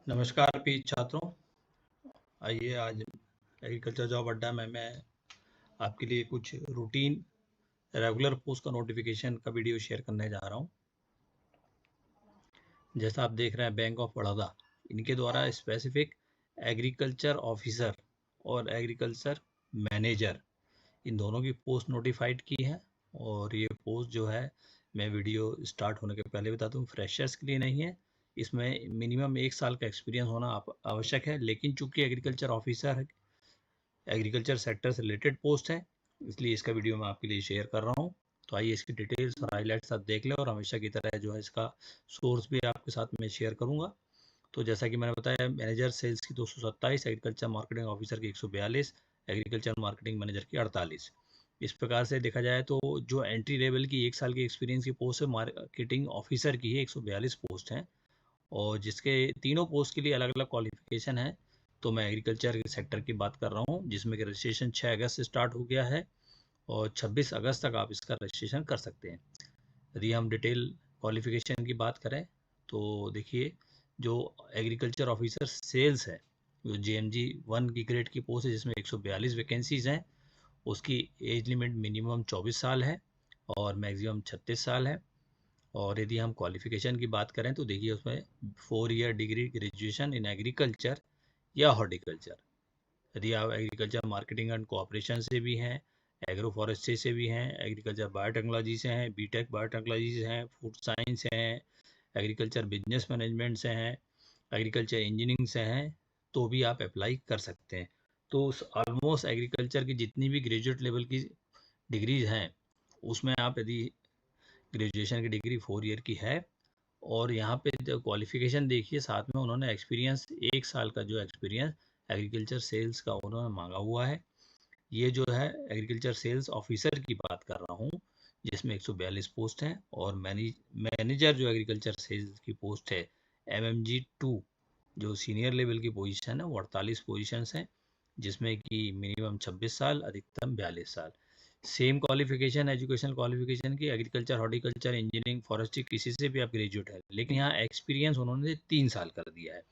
नमस्कार प्रिय छात्रों। आइए आज एग्रीकल्चर जॉब अड्डा में मैं आपके लिए कुछ रूटीन रेगुलर पोस्ट का नोटिफिकेशन का वीडियो शेयर करने जा रहा हूं। जैसा आप देख रहे हैं, बैंक ऑफ बड़ौदा इनके द्वारा स्पेसिफिक एग्रीकल्चर ऑफिसर और एग्रीकल्चर मैनेजर इन दोनों की पोस्ट नोटिफाइड की है। और ये पोस्ट जो है, मैं वीडियो स्टार्ट होने के पहले बता दूं, फ्रेशर्स के लिए नहीं है। इसमें मिनिमम 1 साल का एक्सपीरियंस होना आवश्यक है, लेकिन चूंकि एग्रीकल्चर ऑफिसर एग्रीकल्चर सेक्टर से रिलेटेड पोस्ट है, इसलिए इसका वीडियो मैं आपके लिए शेयर कर रहा हूँ। तो आइए इसकी डिटेल्स और हाईलाइट्स आप देख लें, और हमेशा की तरह जो है इसका सोर्स भी आपके साथ में शेयर करूँगा। तो जैसा कि मैंने बताया, मैनेजर सेल्स की 227, एग्रीकल्चर मार्केटिंग ऑफिसर की 142, एग्रीकल्चर मार्केटिंग मैनेजर की 48। इस प्रकार से देखा जाए तो जो एंट्री लेवल की 1 साल की एक्सपीरियंस की पोस्ट है, मार्केटिंग ऑफिसर की है 142 पोस्ट हैं, और जिसके तीनों पोस्ट के लिए अलग अलग क्वालिफिकेशन है। तो मैं एग्रीकल्चर सेक्टर की बात कर रहा हूँ, जिसमें कि रजिस्ट्रेशन 6 अगस्त से स्टार्ट हो गया है और 26 अगस्त तक आप इसका रजिस्ट्रेशन कर सकते हैं। यदि हम डिटेल क्वालिफिकेशन की बात करें तो देखिए, जो एग्रीकल्चर ऑफिसर सेल्स है, जो JMG 1 की ग्रेड की पोस्ट है, जिसमें 142 वैकेंसीज हैं, उसकी एज लिमिट मिनिमम 24 साल है और मैक्सिमम 36 साल है। और यदि हम क्वालिफिकेशन की बात करें तो देखिए, उसमें 4 year degree graduation in agriculture या हॉर्टिकल्चर। यदि आप एग्रीकल्चर मार्केटिंग एंड कोऑपरेशन से भी हैं, एग्रो फॉरेस्ट्री से भी हैं, एग्रीकल्चर बायोटेक्नोलॉजी से हैं, बीटेक बायोटेक्नोलॉजी से हैं, फूड साइंस से हैं, एग्रीकल्चर बिजनेस मैनेजमेंट से हैं, एग्रीकल्चर इंजीनियरिंग से हैं, तो भी आप अप्लाई कर सकते हैं। तो ऑलमोस्ट एग्रीकल्चर की जितनी भी ग्रेजुएट लेवल की डिग्रीज हैं, उसमें आप यदि ग्रेजुएशन की डिग्री 4 ईयर की है, और यहाँ पे जो क्वालिफिकेशन देखिए, साथ में उन्होंने एक्सपीरियंस 1 साल का जो एक्सपीरियंस एग्रीकल्चर सेल्स का उन्होंने मांगा हुआ है। ये जो है एग्रीकल्चर सेल्स ऑफिसर की बात कर रहा हूँ, जिसमें 142 पोस्ट हैं, और मैनेजर जो एग्रीकल्चर सेल्स की पोस्ट है, MMG2 जो सीनियर लेवल की पोजीशन है, वो 48 पोजीशंस हैं, जिसमें कि मिनिमम 26 साल, अधिकतम 42 साल। सेम क्वालिफिकेशन, एजुकेशनल क्वालिफिकेशन की एग्रीकल्चर, हॉर्टिकल्चर, इंजीनियरिंग, फॉरेस्ट्री, किसी से भी आप ग्रेजुएट है, लेकिन यहाँ एक्सपीरियंस उन्होंने 3 साल कर दिया है।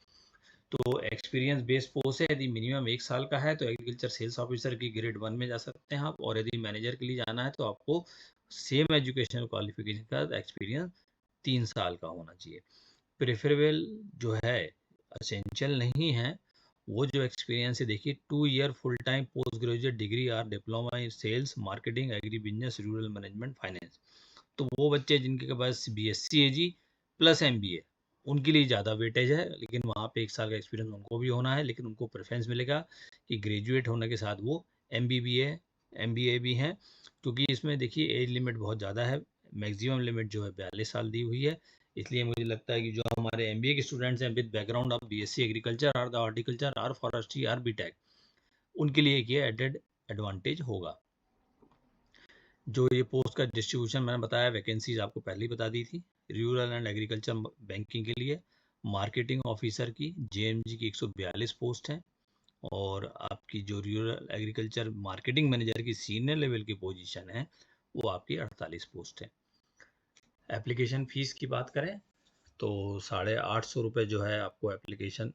तो एक्सपीरियंस बेस्ड पोस्ट है, यदि मिनिमम 1 साल का है तो एग्रीकल्चर सेल्स ऑफिसर की ग्रेड 1 में जा सकते हैं आप, और यदि मैनेजर के लिए जाना है तो आपको सेम एजुकेशनल क्वालिफिकेशन का एक्सपीरियंस 3 साल का होना चाहिए। प्रेफरेबल जो है, असेंशियल नहीं है, वो जो एक्सपीरियंस है, देखिए 2 year full time post graduate degree और diploma in sales marketing agri business rural management finance. तो वो बच्चे जिनके पास BSc AG प्लस MBA, उनके लिए ज़्यादा वेटेज है, लेकिन वहाँ पे 1 साल का एक्सपीरियंस उनको भी होना है, लेकिन उनको प्रेफरेंस मिलेगा कि ग्रेजुएट होने के साथ वो MBA भी हैं, क्योंकि इसमें देखिए एज लिमिट बहुत ज़्यादा है। मैक्सिमम लिमिट जो है 42 साल दी हुई है। इसलिए मुझे लगता है कि जो हमारे MBA के स्टूडेंट्स हैं with background of BSc agriculture और द हॉर्टिकल्चर और फॉरेस्ट्री और बीटेक, उनके लिए ये एडेड एडवांटेज होगा। जो ये पोस्ट का डिस्ट्रीब्यूशन मैंने बताया, वैकेंसीज आपको पहले ही बता दी थी। रूरल एंड एग्रीकल्चर बैंकिंग के लिए मार्केटिंग ऑफिसर की JMG की 142 पोस्ट हैं, और आपकी जो रूरल एग्रीकल्चर मार्केटिंग मैनेजर की सीनियर लेवल की पोजीशन है, वो आपकी 48 पोस्ट है। एप्लीकेशन फ़ीस की बात करें तो 850 रुपये जो है आपको एप्लीकेशन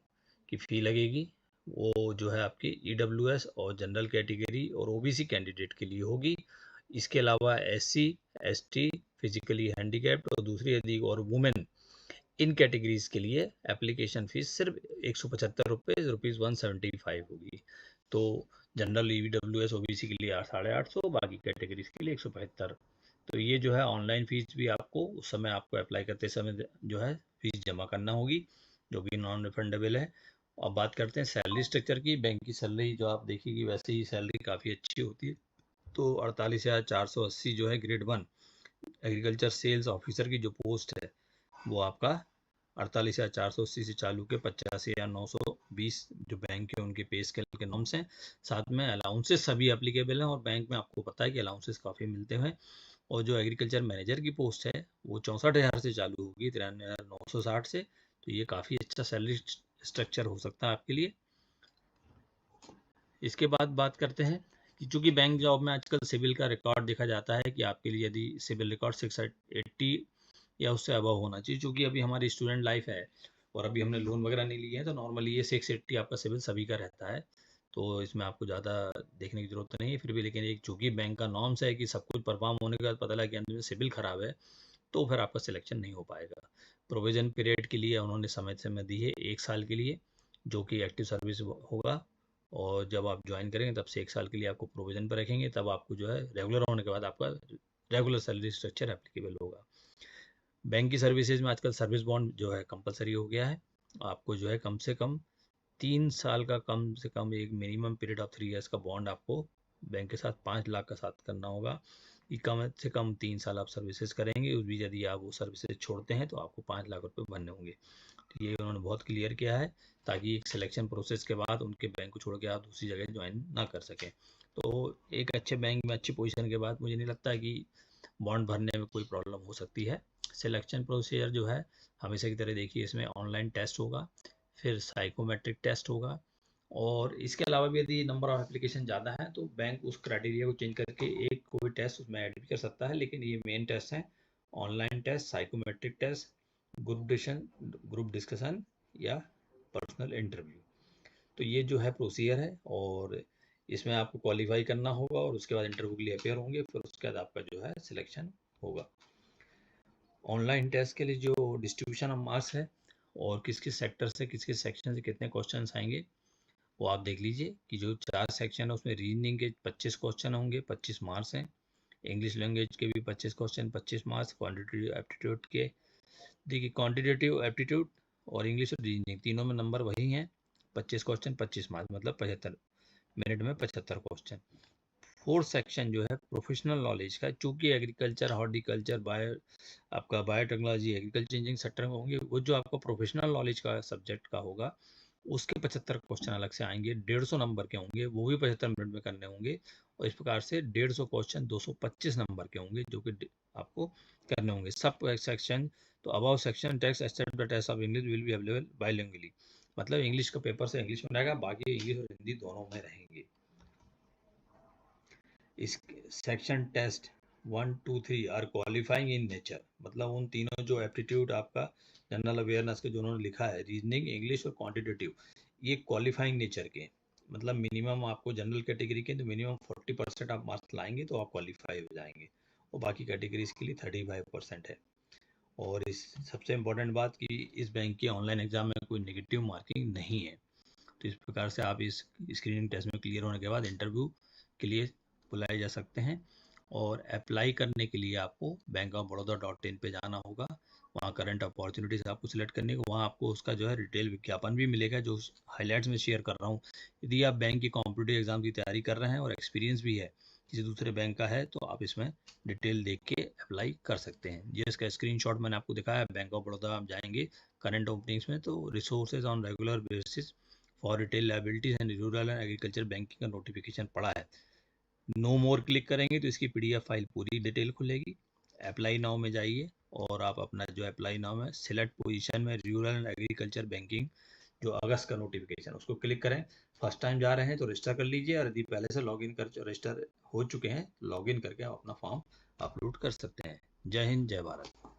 की फ़ी लगेगी। वो जो है आपकी EWS और जनरल कैटेगरी और OBC कैंडिडेट के लिए होगी। इसके अलावा SC ST फिजिकली हैंडीकैप्ड और दूसरी यदि और वुमेन, इन कैटेगरीज के लिए एप्लीकेशन फ़ीस सिर्फ 175 रुपये ₹175 होगी। तो जनरल EWS OBC के लिए 850, बाकी कैटेगरीज के लिए 175। तो ये जो है ऑनलाइन फ़ीस भी आपको उस समय आपको अप्लाई करते समय जो है फ़ीस जमा करना होगी, जो कि नॉन रिफंडेबल है। अब बात करते हैं सैलरी स्ट्रक्चर की। बैंक की सैलरी जो आप देखिए वैसे ही सैलरी काफ़ी अच्छी होती है। तो 48,480 जो है ग्रेड 1 एग्रीकल्चर सेल्स ऑफिसर की जो पोस्ट है, वो आपका 48,480 से चालू के 85,920 जो बैंक के उनके पे स्केल के नॉर्म्स हैं। साथ में अलाउंसेस सभी एप्लीकेबल हैं, और बैंक में आपको पता है कि अलाउंसेस काफ़ी मिलते हैं। और जो एग्रीकल्चर मैनेजर की पोस्ट है, वो 64,000 से चालू होगी 93,960 से। तो ये काफ़ी अच्छा सैलरी स्ट्रक्चर हो सकता है आपके लिए। इसके बाद बात करते हैं कि चूंकि बैंक जॉब में आजकल सिविल का रिकॉर्ड देखा जाता है कि आपके लिए यदि सिविल रिकॉर्ड 680 या उससे अबव होना चाहिए, चूंकि अभी हमारी स्टूडेंट लाइफ है और अभी हमने लोन वगैरह नहीं लिए हैं, तो नॉर्मली ये 680 आपका सिविल सभी का रहता है, तो इसमें आपको ज़्यादा देखने की ज़रूरत नहीं है। फिर भी लेकिन एक चूँकि बैंक का नॉर्म्स है कि सब कुछ परफॉर्म होने के बाद पता लगा कि अंत में सिविल ख़राब है, तो फिर आपका सिलेक्शन नहीं हो पाएगा। प्रोविज़न पीरियड के लिए उन्होंने समय दी है 1 साल के लिए, जो कि एक्टिव सर्विस होगा, और जब आप ज्वाइन करेंगे तब से 1 साल के लिए आपको प्रोविज़न पर रखेंगे, तब आपको जो है रेगुलर होने के बाद आपका रेगुलर सैलरी स्ट्रक्चर एप्लीकेबल होगा। बैंक की सर्विसेज में आजकल सर्विस बॉन्ड जो है कंपलसरी हो गया है। आपको जो है कम से कम 3 साल का, कम से कम एक मिनिमम पीरियड ऑफ 3 इयर्स का बॉन्ड आपको बैंक के साथ 5 लाख का साथ करना होगा। कि कम से कम 3 साल आप सर्विसेज करेंगे, उस भी यदि आप वो सर्विसेज छोड़ते हैं तो आपको 5 लाख रुपए भरने होंगे। तो ये उन्होंने बहुत क्लियर किया है, ताकि एक सिलेक्शन प्रोसेस के बाद उनके बैंक को छोड़ के आप दूसरी जगह ज्वाइन ना कर सकें। तो एक अच्छे बैंक में अच्छी पोजीशन के बाद मुझे नहीं लगता है कि बॉन्ड भरने में कोई प्रॉब्लम हो सकती है। सिलेक्शन प्रोसीजर जो है हमेशा की तरह देखिए, इसमें ऑनलाइन टेस्ट होगा, फिर साइकोमेट्रिक टेस्ट होगा, और इसके अलावा भी यदि नंबर ऑफ एप्लीकेशन ज़्यादा है तो बैंक उस क्राइटेरिया को चेंज करके एक कोई टेस्ट उसमें ऐड भी कर सकता है, लेकिन ये मेन टेस्ट हैं online test, psychometric test, group discussion या पर्सनल इंटरव्यू। तो ये जो है प्रोसीजर है, और इसमें आपको क्वालिफाई करना होगा और उसके बाद इंटरव्यू के लिए अपेयर होंगे, फिर उसके बाद आपका जो है सिलेक्शन होगा। ऑनलाइन टेस्ट के लिए जो डिस्ट्रीब्यूशन ऑफ मार्क्स है और किस किस सेक्टर से किस किस सेक्शन से कितने क्वेश्चन आएंगे वो आप देख लीजिए कि जो 4 सेक्शन है उसमें रीजनिंग के 25 क्वेश्चन होंगे, 25 मार्क्स हैं। इंग्लिश लैंग्वेज के भी 25 क्वेश्चन, 25 मार्क्स। क्वांटिटेटिव एप्टीट्यूड के, देखिए क्वांटिटेटिव एप्टीट्यूड और इंग्लिश और रीजनिंग तीनों में नंबर वही हैं, 25 क्वेश्चन 25 मार्क्स, मतलब 75 मिनट में 75 क्वेश्चन। 4th सेक्शन जो है प्रोफेशनल नॉलेज का, चूंकि एग्रीकल्चर, हॉर्टिकल्चर, आपका बायोटेक्नोलॉजी, एग्रीकल्चर इंजीनियरिंग सेक्टर में होंगे, वो जो आपका प्रोफेशनल नॉलेज का सब्जेक्ट का होगा उसके 75 क्वेश्चन अलग से आएंगे, 150 नंबर के होंगे, वो भी 75 मिनट में करने होंगे। और इस प्रकार से 150 क्वेश्चन 225 नंबर के होंगे जो कि आपको करने होंगे। सब सेक्शन, तो above section text except the test of English will be available bilingually, मतलब इंग्लिश का पेपर से इंग्लिश में रहेगा, बाकी इंग्लिश और हिंदी दोनों में रहेंगे। इस section test 1, 2, 3 are qualifying in nature, मतलब उन तीनों जो एप्टीट्यूड आपका जनरल अवेयरनेस के जो उन्होंने लिखा है, रीजनिंग, इंग्लिश और क्वांटिटेटिव, ये क्वालिफाइंग नेचर के, मतलब मिनिमम आपको जनरल कैटेगरी के तो मिनिमम 40% आप मार्क्स लाएंगे तो आप क्वालिफाई हो जाएंगे, और बाकी कैटेगरीज के लिए 35% है। और इस सबसे इम्पोर्टेंट बात कि इस बैंक की ऑनलाइन एग्जाम में कोई नेगेटिव मार्किंग नहीं है। तो इस प्रकार से आप इस स्क्रीनिंग टेस्ट में क्लियर होने के बाद इंटरव्यू के लिए बुलाए जा सकते हैं। और अप्लाई करने के लिए आपको bankofbaroda.in पे जाना होगा, वहाँ करंट अपॉर्चुनिटीज़ आपको सिलेक्ट करने को, वहाँ आपको उसका जो है डिटेल विज्ञापन भी मिलेगा जो हाईलाइट्स में शेयर कर रहा हूँ। यदि आप बैंक की कॉम्पिटिटिव एग्जाम की तैयारी कर रहे हैं और एक्सपीरियंस भी है किसी दूसरे बैंक का है, तो आप इसमें डिटेल देख के अप्लाई कर सकते हैं। जी इसका स्क्रीनशॉट मैंने आपको दिखाया, बैंक ऑफ बड़ौदा आप जाएंगे करंट ओपनिंग्स में, तो resources on regular basis for retail liabilities and rural and agriculture banking का नोटिफिकेशन पड़ा है। नो मोर क्लिक करेंगे तो इसकी पीडीएफ फाइल पूरी डिटेल खुलेगी। अप्लाई नाउ में जाइए और आप अपना जो अप्लाई नाउ में सिलेक्ट पोजीशन में रूरल एंड एग्रीकल्चर बैंकिंग जो अगस्त का नोटिफिकेशन, उसको क्लिक करें। फर्स्ट टाइम जा रहे हैं तो रजिस्टर कर लीजिए, और यदि पहले से लॉगिन कर रजिस्टर हो चुके हैं, लॉगिन करके आप अपना फॉर्म अपलोड कर सकते हैं। जय हिंद, जय भारत।